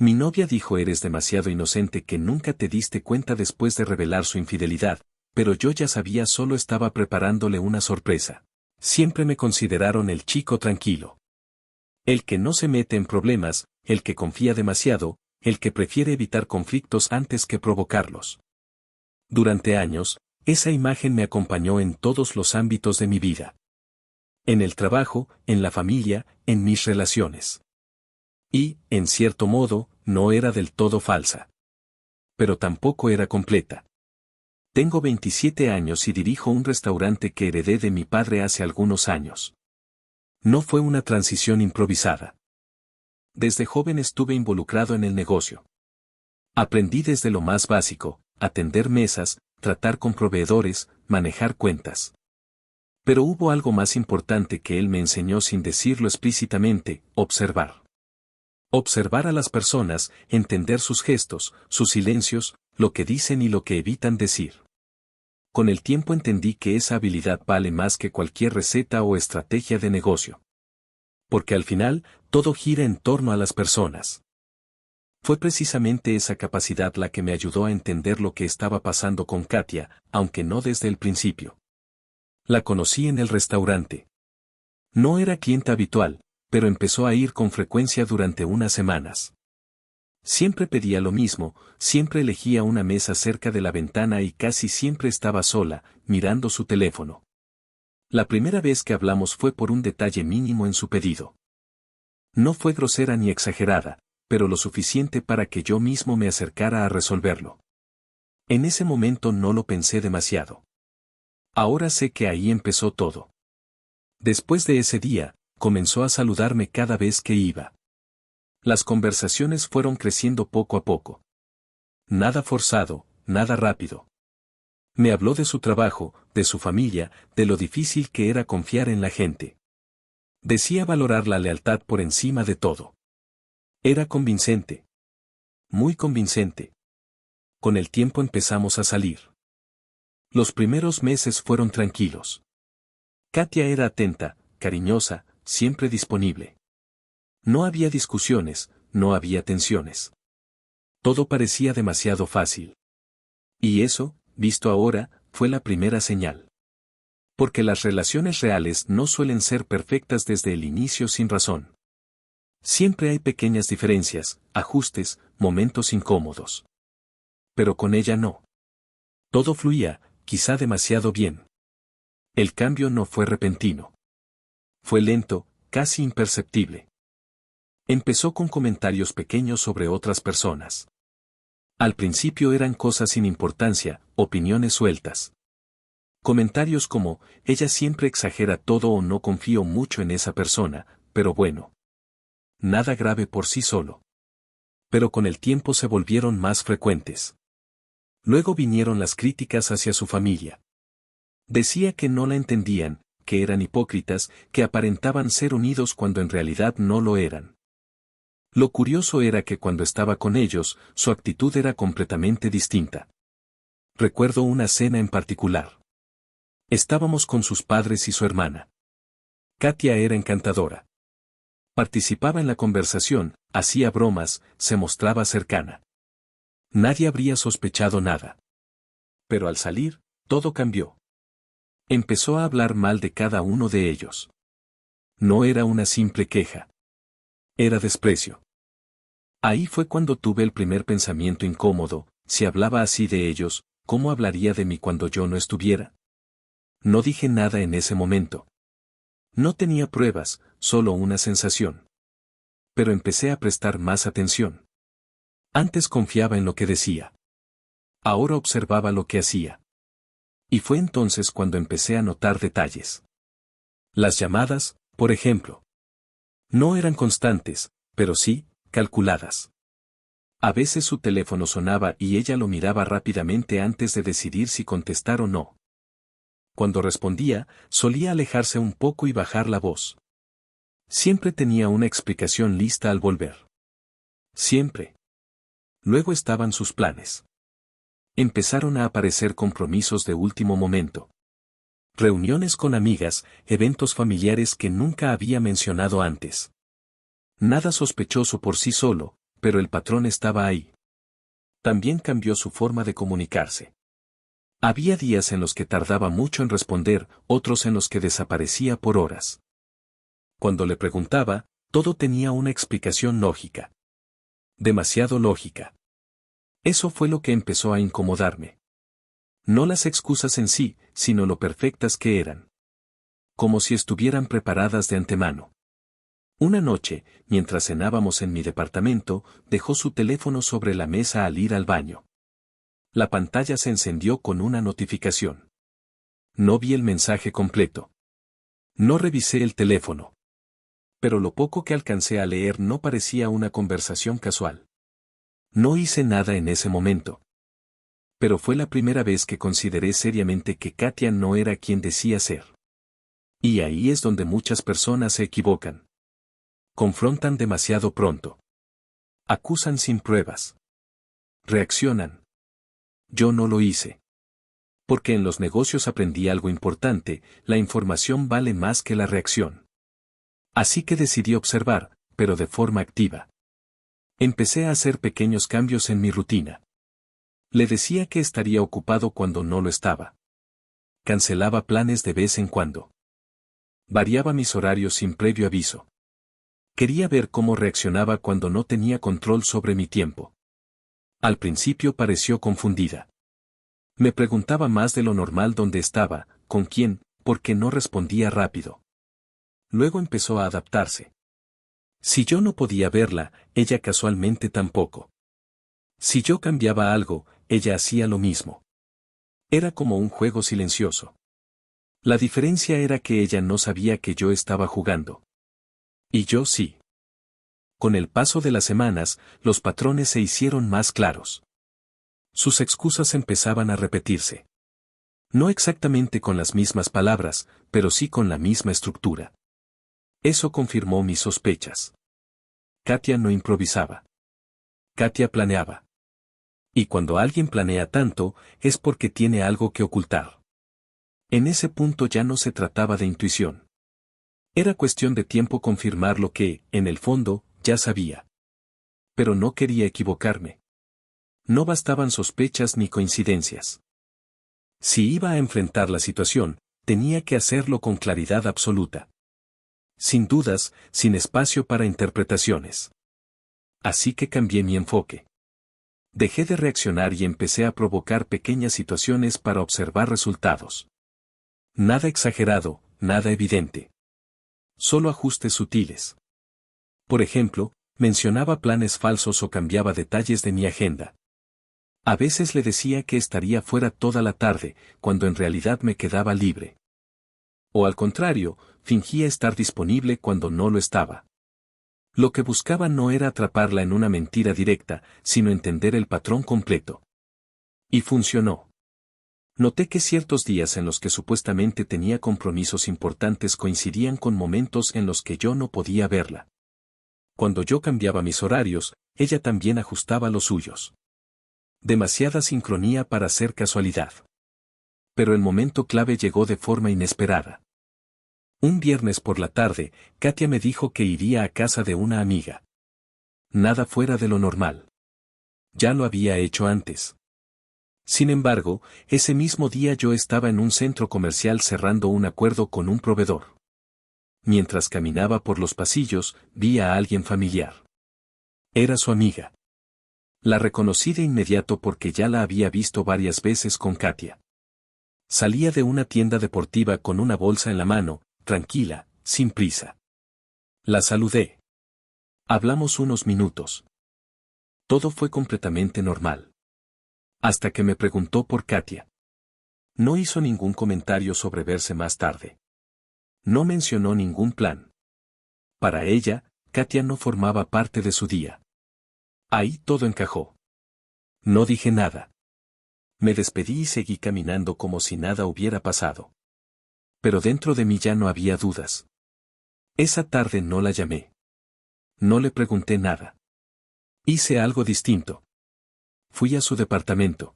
Mi novia dijo eres demasiado inocente que nunca te diste cuenta después de revelar su infidelidad, pero yo ya sabía, solo estaba preparándole una sorpresa. Siempre me consideraron el chico tranquilo. El que no se mete en problemas, el que confía demasiado, el que prefiere evitar conflictos antes que provocarlos. Durante años, esa imagen me acompañó en todos los ámbitos de mi vida. En el trabajo, en la familia, en mis relaciones. Y, en cierto modo, no era del todo falsa. Pero tampoco era completa. Tengo 27 años y dirijo un restaurante que heredé de mi padre hace algunos años. No fue una transición improvisada. Desde joven estuve involucrado en el negocio. Aprendí desde lo más básico, atender mesas, tratar con proveedores, manejar cuentas. Pero hubo algo más importante que él me enseñó sin decirlo explícitamente: observar. Observar a las personas, entender sus gestos, sus silencios, lo que dicen y lo que evitan decir. Con el tiempo entendí que esa habilidad vale más que cualquier receta o estrategia de negocio. Porque al final, todo gira en torno a las personas. Fue precisamente esa capacidad la que me ayudó a entender lo que estaba pasando con Katia, aunque no desde el principio. La conocí en el restaurante. No era clienta habitual, pero empezó a ir con frecuencia durante unas semanas. Siempre pedía lo mismo, siempre elegía una mesa cerca de la ventana y casi siempre estaba sola, mirando su teléfono. La primera vez que hablamos fue por un detalle mínimo en su pedido. No fue grosera ni exagerada, pero lo suficiente para que yo mismo me acercara a resolverlo. En ese momento no lo pensé demasiado. Ahora sé que ahí empezó todo. Después de ese día, comenzó a saludarme cada vez que iba. Las conversaciones fueron creciendo poco a poco. Nada forzado, nada rápido. Me habló de su trabajo, de su familia, de lo difícil que era confiar en la gente. Decía valorar la lealtad por encima de todo. Era convincente. Muy convincente. Con el tiempo empezamos a salir. Los primeros meses fueron tranquilos. Katia era atenta, cariñosa, siempre disponible. No había discusiones, no había tensiones. Todo parecía demasiado fácil. Y eso, visto ahora, fue la primera señal. Porque las relaciones reales no suelen ser perfectas desde el inicio sin razón. Siempre hay pequeñas diferencias, ajustes, momentos incómodos. Pero con ella no. Todo fluía, quizá demasiado bien. El cambio no fue repentino. Fue lento, casi imperceptible. Empezó con comentarios pequeños sobre otras personas. Al principio eran cosas sin importancia, opiniones sueltas. Comentarios como, ella siempre exagera todo o no confío mucho en esa persona, pero bueno. Nada grave por sí solo. Pero con el tiempo se volvieron más frecuentes. Luego vinieron las críticas hacia su familia. Decía que no la entendían, que eran hipócritas, que aparentaban ser unidos cuando en realidad no lo eran. Lo curioso era que cuando estaba con ellos, su actitud era completamente distinta. Recuerdo una cena en particular. Estábamos con sus padres y su hermana. Katia era encantadora. Participaba en la conversación, hacía bromas, se mostraba cercana. Nadie habría sospechado nada. Pero al salir, todo cambió. Empezó a hablar mal de cada uno de ellos. No era una simple queja. Era desprecio. Ahí fue cuando tuve el primer pensamiento incómodo: si hablaba así de ellos, ¿cómo hablaría de mí cuando yo no estuviera? No dije nada en ese momento. No tenía pruebas, solo una sensación. Pero empecé a prestar más atención. Antes confiaba en lo que decía. Ahora observaba lo que hacía. Y fue entonces cuando empecé a notar detalles. Las llamadas, por ejemplo. No eran constantes, pero sí, calculadas. A veces su teléfono sonaba y ella lo miraba rápidamente antes de decidir si contestar o no. Cuando respondía, solía alejarse un poco y bajar la voz. Siempre tenía una explicación lista al volver. Siempre. Luego estaban sus planes. Empezaron a aparecer compromisos de último momento. Reuniones con amigas, eventos familiares que nunca había mencionado antes. Nada sospechoso por sí solo, pero el patrón estaba ahí. También cambió su forma de comunicarse. Había días en los que tardaba mucho en responder, otros en los que desaparecía por horas. Cuando le preguntaba, todo tenía una explicación lógica. Demasiado lógica. Eso fue lo que empezó a incomodarme. No las excusas en sí, sino lo perfectas que eran. Como si estuvieran preparadas de antemano. Una noche, mientras cenábamos en mi departamento, dejó su teléfono sobre la mesa al ir al baño. La pantalla se encendió con una notificación. No vi el mensaje completo. No revisé el teléfono. Pero lo poco que alcancé a leer no parecía una conversación casual. No hice nada en ese momento. Pero fue la primera vez que consideré seriamente que Katia no era quien decía ser. Y ahí es donde muchas personas se equivocan. Confrontan demasiado pronto. Acusan sin pruebas. Reaccionan. Yo no lo hice. Porque en los negocios aprendí algo importante, la información vale más que la reacción. Así que decidí observar, pero de forma activa. Empecé a hacer pequeños cambios en mi rutina. Le decía que estaría ocupado cuando no lo estaba. Cancelaba planes de vez en cuando. Variaba mis horarios sin previo aviso. Quería ver cómo reaccionaba cuando no tenía control sobre mi tiempo. Al principio pareció confundida. Me preguntaba más de lo normal dónde estaba, con quién, porque no respondía rápido. Luego empezó a adaptarse. Si yo no podía verla, ella casualmente tampoco. Si yo cambiaba algo, ella hacía lo mismo. Era como un juego silencioso. La diferencia era que ella no sabía que yo estaba jugando. Y yo sí. Con el paso de las semanas, los patrones se hicieron más claros. Sus excusas empezaban a repetirse. No exactamente con las mismas palabras, pero sí con la misma estructura. Eso confirmó mis sospechas. Katia no improvisaba. Katia planeaba. Y cuando alguien planea tanto, es porque tiene algo que ocultar. En ese punto ya no se trataba de intuición. Era cuestión de tiempo confirmar lo que, en el fondo, ya sabía. Pero no quería equivocarme. No bastaban sospechas ni coincidencias. Si iba a enfrentar la situación, tenía que hacerlo con claridad absoluta. Sin dudas, sin espacio para interpretaciones. Así que cambié mi enfoque. Dejé de reaccionar y empecé a provocar pequeñas situaciones para observar resultados. Nada exagerado, nada evidente. Solo ajustes sutiles. Por ejemplo, mencionaba planes falsos o cambiaba detalles de mi agenda. A veces le decía que estaría fuera toda la tarde, cuando en realidad me quedaba libre. O al contrario, fingía estar disponible cuando no lo estaba. Lo que buscaba no era atraparla en una mentira directa, sino entender el patrón completo. Y funcionó. Noté que ciertos días en los que supuestamente tenía compromisos importantes coincidían con momentos en los que yo no podía verla. Cuando yo cambiaba mis horarios, ella también ajustaba los suyos. Demasiada sincronía para ser casualidad. Pero el momento clave llegó de forma inesperada. Un viernes por la tarde, Katia me dijo que iría a casa de una amiga. Nada fuera de lo normal. Ya lo había hecho antes. Sin embargo, ese mismo día yo estaba en un centro comercial cerrando un acuerdo con un proveedor. Mientras caminaba por los pasillos, vi a alguien familiar. Era su amiga. La reconocí de inmediato porque ya la había visto varias veces con Katia. Salía de una tienda deportiva con una bolsa en la mano, tranquila, sin prisa. La saludé. Hablamos unos minutos. Todo fue completamente normal. Hasta que me preguntó por Katia. No hizo ningún comentario sobre verse más tarde. No mencionó ningún plan. Para ella, Katia no formaba parte de su día. Ahí todo encajó. No dije nada. Me despedí y seguí caminando como si nada hubiera pasado. Pero dentro de mí ya no había dudas. Esa tarde no la llamé. No le pregunté nada. Hice algo distinto. Fui a su departamento.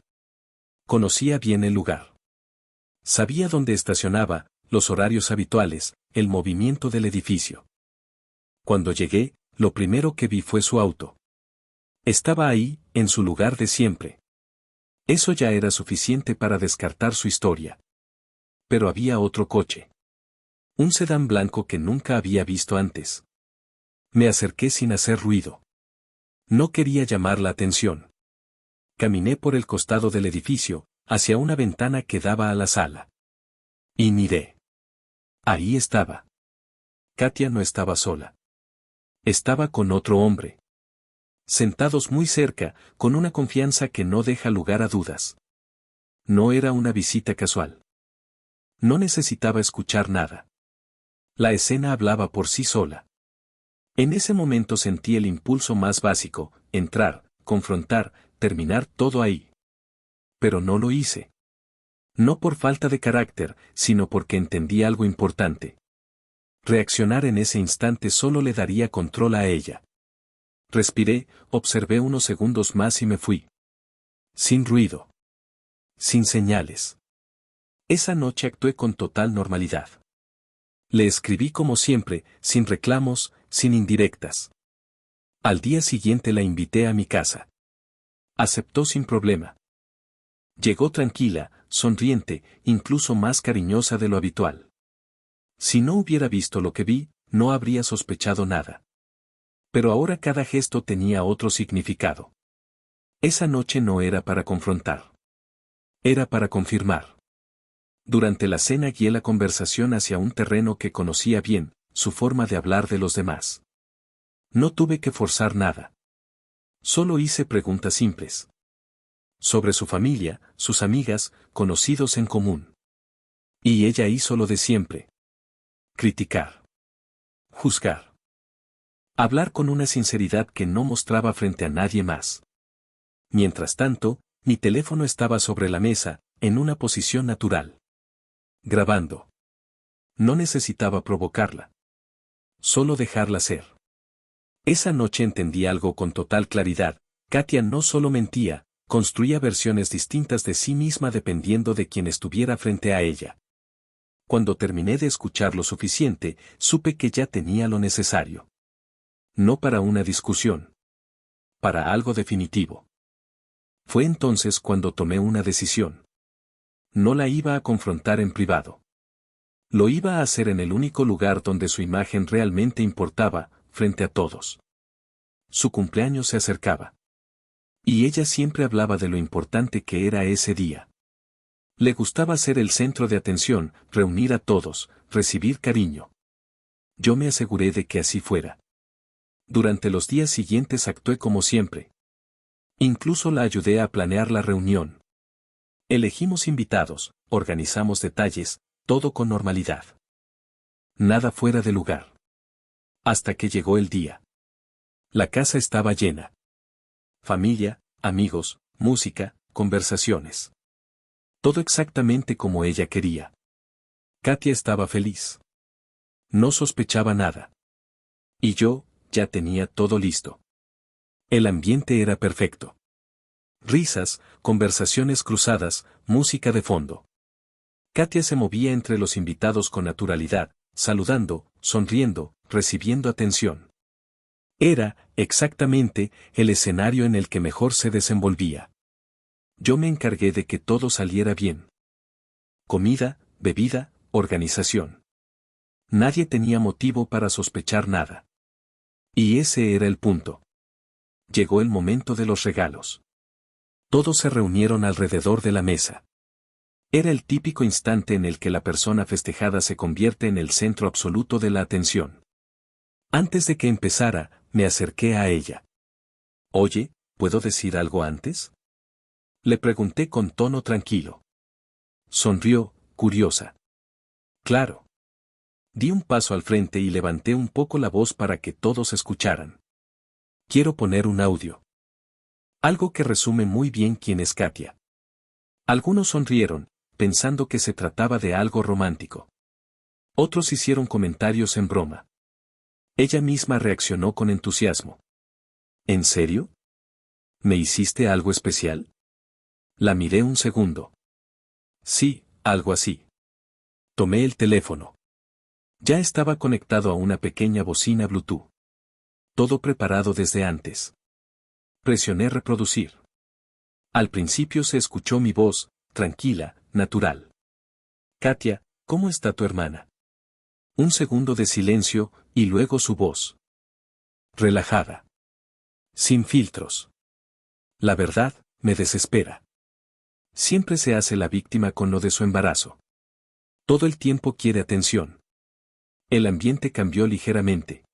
Conocía bien el lugar. Sabía dónde estacionaba, los horarios habituales, el movimiento del edificio. Cuando llegué, lo primero que vi fue su auto. Estaba ahí, en su lugar de siempre. Eso ya era suficiente para descartar su historia. Pero había otro coche. Un sedán blanco que nunca había visto antes. Me acerqué sin hacer ruido. No quería llamar la atención. Caminé por el costado del edificio, hacia una ventana que daba a la sala. Y miré. Ahí estaba. Katia no estaba sola. Estaba con otro hombre. Sentados muy cerca, con una confianza que no deja lugar a dudas. No era una visita casual. No necesitaba escuchar nada. La escena hablaba por sí sola. En ese momento sentí el impulso más básico, entrar, confrontar, terminar todo ahí. Pero no lo hice. No por falta de carácter, sino porque entendí algo importante. Reaccionar en ese instante solo le daría control a ella. Respiré, observé unos segundos más y me fui. Sin ruido. Sin señales. Esa noche actué con total normalidad. Le escribí como siempre, sin reclamos, sin indirectas. Al día siguiente la invité a mi casa. Aceptó sin problema. Llegó tranquila, sonriente, incluso más cariñosa de lo habitual. Si no hubiera visto lo que vi, no habría sospechado nada. Pero ahora cada gesto tenía otro significado. Esa noche no era para confrontar. Era para confirmar. Durante la cena guié la conversación hacia un terreno que conocía bien, su forma de hablar de los demás. No tuve que forzar nada. Solo hice preguntas simples. Sobre su familia, sus amigas, conocidos en común. Y ella hizo lo de siempre. Criticar. Juzgar. Hablar con una sinceridad que no mostraba frente a nadie más. Mientras tanto, mi teléfono estaba sobre la mesa, en una posición natural. Grabando. No necesitaba provocarla. Solo dejarla ser. Esa noche entendí algo con total claridad. Katia no solo mentía, construía versiones distintas de sí misma dependiendo de quien estuviera frente a ella. Cuando terminé de escuchar lo suficiente, supe que ya tenía lo necesario. No para una discusión. Para algo definitivo. Fue entonces cuando tomé una decisión. No la iba a confrontar en privado. Lo iba a hacer en el único lugar donde su imagen realmente importaba, frente a todos. Su cumpleaños se acercaba. Y ella siempre hablaba de lo importante que era ese día. Le gustaba ser el centro de atención, reunir a todos, recibir cariño. Yo me aseguré de que así fuera. Durante los días siguientes actué como siempre. Incluso la ayudé a planear la reunión. Elegimos invitados, organizamos detalles, todo con normalidad. Nada fuera de lugar. Hasta que llegó el día. La casa estaba llena. Familia, amigos, música, conversaciones. Todo exactamente como ella quería. Katia estaba feliz. No sospechaba nada. Y yo, ya tenía todo listo. El ambiente era perfecto. Risas, conversaciones cruzadas, música de fondo. Katia se movía entre los invitados con naturalidad, saludando, sonriendo, recibiendo atención. Era, exactamente, el escenario en el que mejor se desenvolvía. Yo me encargué de que todo saliera bien. Comida, bebida, organización. Nadie tenía motivo para sospechar nada. Y ese era el punto. Llegó el momento de los regalos. Todos se reunieron alrededor de la mesa. Era el típico instante en el que la persona festejada se convierte en el centro absoluto de la atención. Antes de que empezara, me acerqué a ella. Oye, ¿puedo decir algo antes? Le pregunté con tono tranquilo. Sonrió, curiosa. Claro. Di un paso al frente y levanté un poco la voz para que todos escucharan. Quiero poner un audio. Algo que resume muy bien quién es Katia. Algunos sonrieron, pensando que se trataba de algo romántico. Otros hicieron comentarios en broma. Ella misma reaccionó con entusiasmo. ¿En serio? ¿Me hiciste algo especial? La miré un segundo. Sí, algo así. Tomé el teléfono. Ya estaba conectado a una pequeña bocina Bluetooth. Todo preparado desde antes. Presioné reproducir. Al principio se escuchó mi voz, tranquila, natural. Katia, ¿cómo está tu hermana? Un segundo de silencio, y luego su voz. Relajada. Sin filtros. La verdad, me desespera. Siempre se hace la víctima con lo de su embarazo. Todo el tiempo quiere atención. El ambiente cambió ligeramente.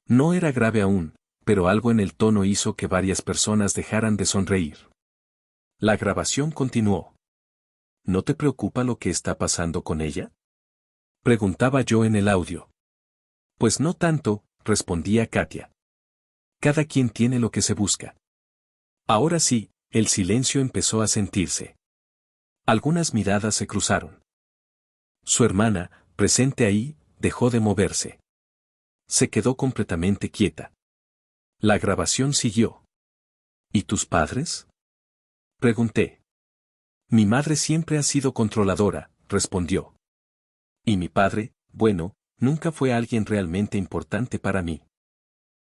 No era grave aún, pero algo en el tono hizo que varias personas dejaran de sonreír. La grabación continuó. ¿No te preocupa lo que está pasando con ella? Preguntaba yo en el audio. Pues no tanto, respondía Katia. Cada quien tiene lo que se busca. Ahora sí, el silencio empezó a sentirse. Algunas miradas se cruzaron. Su hermana, presente ahí, dejó de moverse. Se quedó completamente quieta. La grabación siguió. ¿Y tus padres? Pregunté. Mi madre siempre ha sido controladora, respondió. Y mi padre, bueno, nunca fue alguien realmente importante para mí.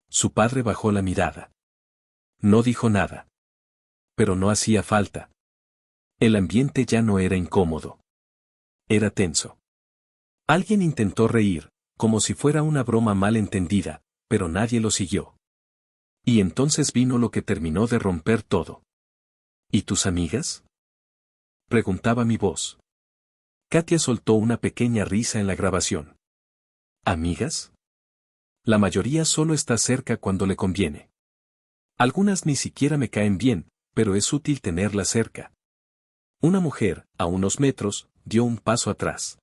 Su padre bajó la mirada. No dijo nada. Pero no hacía falta. El ambiente ya no era incómodo. Era tenso. Alguien intentó reír, como si fuera una broma mal entendida, pero nadie lo siguió. Y entonces vino lo que terminó de romper todo. ¿Y tus amigas? Preguntaba mi voz. Katia soltó una pequeña risa en la grabación. ¿Amigas? La mayoría solo está cerca cuando le conviene. Algunas ni siquiera me caen bien, pero es útil tenerlas cerca. Una mujer, a unos metros, dio un paso atrás.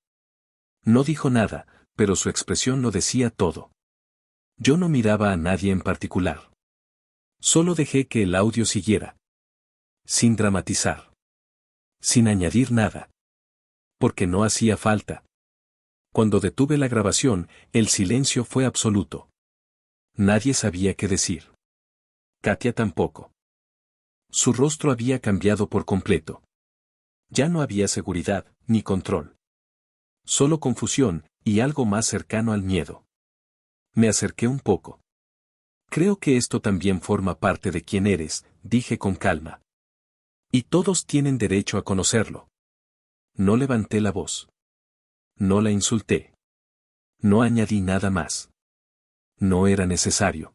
No dijo nada, pero su expresión lo decía todo. Yo no miraba a nadie en particular. Solo dejé que el audio siguiera. Sin dramatizar. Sin añadir nada. Porque no hacía falta. Cuando detuve la grabación, el silencio fue absoluto. Nadie sabía qué decir. Katia tampoco. Su rostro había cambiado por completo. Ya no había seguridad, ni control. Solo confusión, y algo más cercano al miedo. Me acerqué un poco. Creo que esto también forma parte de quién eres, dije con calma. Y todos tienen derecho a conocerlo. No levanté la voz. No la insulté. No añadí nada más. No era necesario.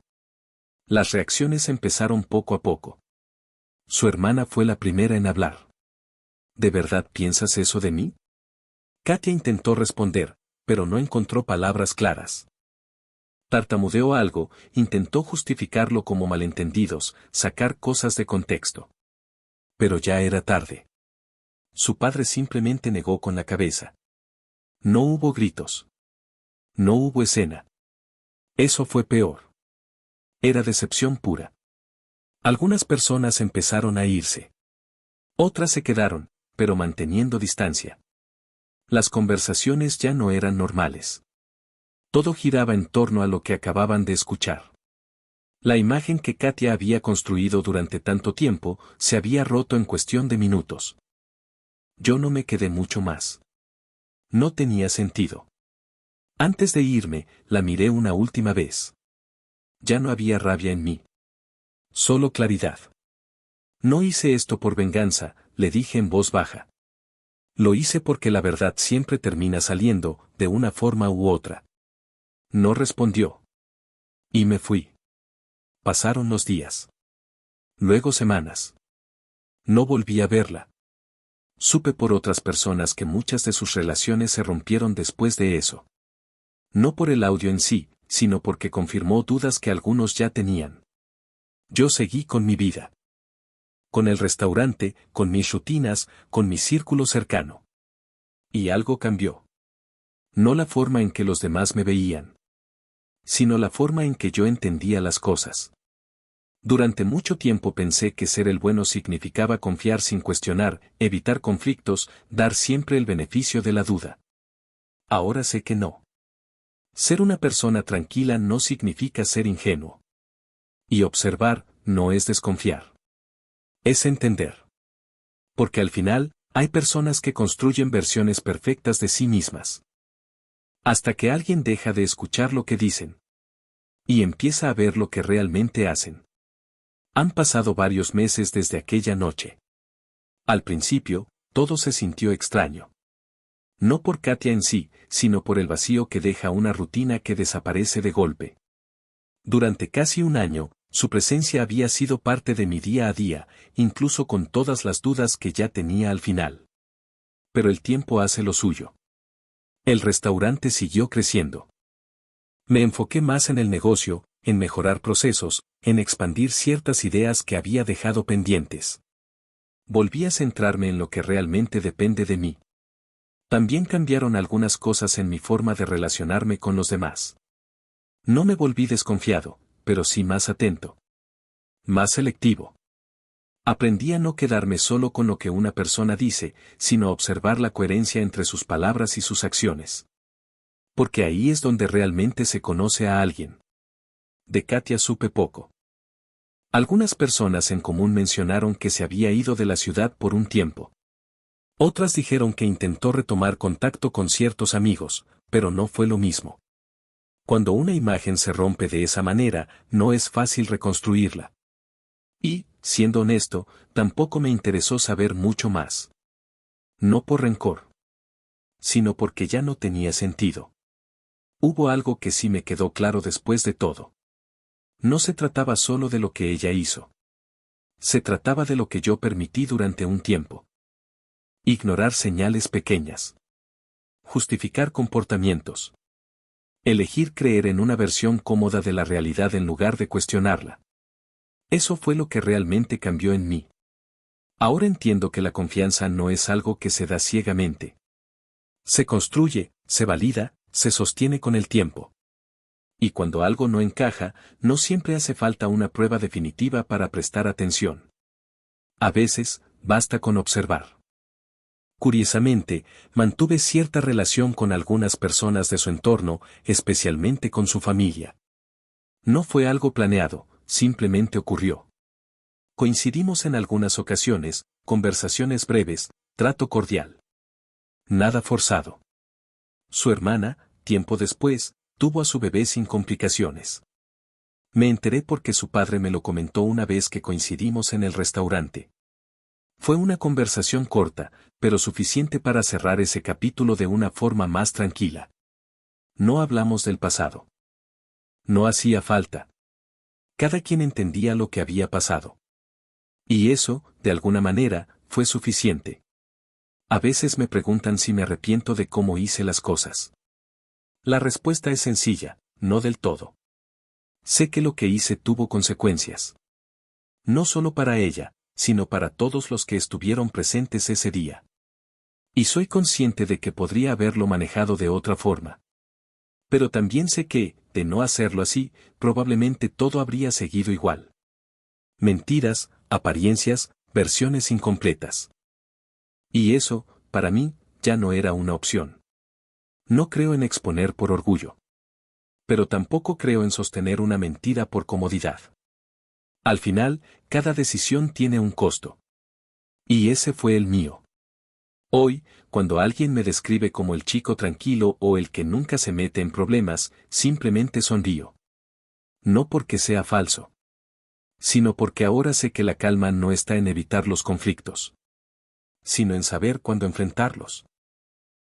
Las reacciones empezaron poco a poco. Su hermana fue la primera en hablar. ¿De verdad piensas eso de mí? Katia intentó responder, pero no encontró palabras claras. Tartamudeó algo, intentó justificarlo como malentendidos, sacar cosas de contexto. Pero ya era tarde. Su padre simplemente negó con la cabeza. No hubo gritos. No hubo escena. Eso fue peor. Era decepción pura. Algunas personas empezaron a irse. Otras se quedaron, pero manteniendo distancia. Las conversaciones ya no eran normales. Todo giraba en torno a lo que acababan de escuchar. La imagen que Katia había construido durante tanto tiempo se había roto en cuestión de minutos. Yo no me quedé mucho más. No tenía sentido. Antes de irme, la miré una última vez. Ya no había rabia en mí. Solo claridad. No hice esto por venganza, le dije en voz baja. Lo hice porque la verdad siempre termina saliendo, de una forma u otra. No respondió. Y me fui. Pasaron los días. Luego semanas. No volví a verla. Supe por otras personas que muchas de sus relaciones se rompieron después de eso. No por el audio en sí, sino porque confirmó dudas que algunos ya tenían. Yo seguí con mi vida. Con el restaurante, con mis rutinas, con mi círculo cercano. Y algo cambió. No la forma en que los demás me veían, sino la forma en que yo entendía las cosas. Durante mucho tiempo pensé que ser el bueno significaba confiar sin cuestionar, evitar conflictos, dar siempre el beneficio de la duda. Ahora sé que no. Ser una persona tranquila no significa ser ingenuo. Y observar, no es desconfiar. Es entender. Porque al final, hay personas que construyen versiones perfectas de sí mismas. Hasta que alguien deja de escuchar lo que dicen. Y empieza a ver lo que realmente hacen. Han pasado varios meses desde aquella noche. Al principio, todo se sintió extraño. No por Katia en sí, sino por el vacío que deja una rutina que desaparece de golpe. Durante casi un año, su presencia había sido parte de mi día a día, incluso con todas las dudas que ya tenía al final. Pero el tiempo hace lo suyo. El restaurante siguió creciendo. Me enfoqué más en el negocio, en mejorar procesos, en expandir ciertas ideas que había dejado pendientes. Volví a centrarme en lo que realmente depende de mí. También cambiaron algunas cosas en mi forma de relacionarme con los demás. No me volví desconfiado, pero sí más atento. Más selectivo. Aprendí a no quedarme solo con lo que una persona dice, sino a observar la coherencia entre sus palabras y sus acciones. Porque ahí es donde realmente se conoce a alguien. De Katia supe poco. Algunas personas en común mencionaron que se había ido de la ciudad por un tiempo. Otras dijeron que intentó retomar contacto con ciertos amigos, pero no fue lo mismo. Cuando una imagen se rompe de esa manera, no es fácil reconstruirla. Y, siendo honesto, tampoco me interesó saber mucho más. No por rencor, sino porque ya no tenía sentido. Hubo algo que sí me quedó claro después de todo. No se trataba solo de lo que ella hizo. Se trataba de lo que yo permití durante un tiempo. Ignorar señales pequeñas. Justificar comportamientos. Elegir creer en una versión cómoda de la realidad en lugar de cuestionarla. Eso fue lo que realmente cambió en mí. Ahora entiendo que la confianza no es algo que se da ciegamente. Se construye, se valida, se sostiene con el tiempo. Y cuando algo no encaja, no siempre hace falta una prueba definitiva para prestar atención. A veces, basta con observar. Curiosamente, mantuve cierta relación con algunas personas de su entorno, especialmente con su familia. No fue algo planeado, simplemente ocurrió. Coincidimos en algunas ocasiones, conversaciones breves, trato cordial. Nada forzado. Su hermana, tiempo después, tuvo a su bebé sin complicaciones. Me enteré porque su padre me lo comentó una vez que coincidimos en el restaurante. Fue una conversación corta, pero suficiente para cerrar ese capítulo de una forma más tranquila. No hablamos del pasado. No hacía falta. Cada quien entendía lo que había pasado. Y eso, de alguna manera, fue suficiente. A veces me preguntan si me arrepiento de cómo hice las cosas. La respuesta es sencilla, no del todo. Sé que lo que hice tuvo consecuencias. No solo para ella, sino para todos los que estuvieron presentes ese día. Y soy consciente de que podría haberlo manejado de otra forma. Pero también sé que, de no hacerlo así, probablemente todo habría seguido igual. Mentiras, apariencias, versiones incompletas. Y eso, para mí, ya no era una opción. No creo en exponer por orgullo. Pero tampoco creo en sostener una mentira por comodidad. Al final, cada decisión tiene un costo. Y ese fue el mío. Hoy, cuando alguien me describe como el chico tranquilo o el que nunca se mete en problemas, simplemente sonrío. No porque sea falso, sino porque ahora sé que la calma no está en evitar los conflictos, sino en saber cuándo enfrentarlos.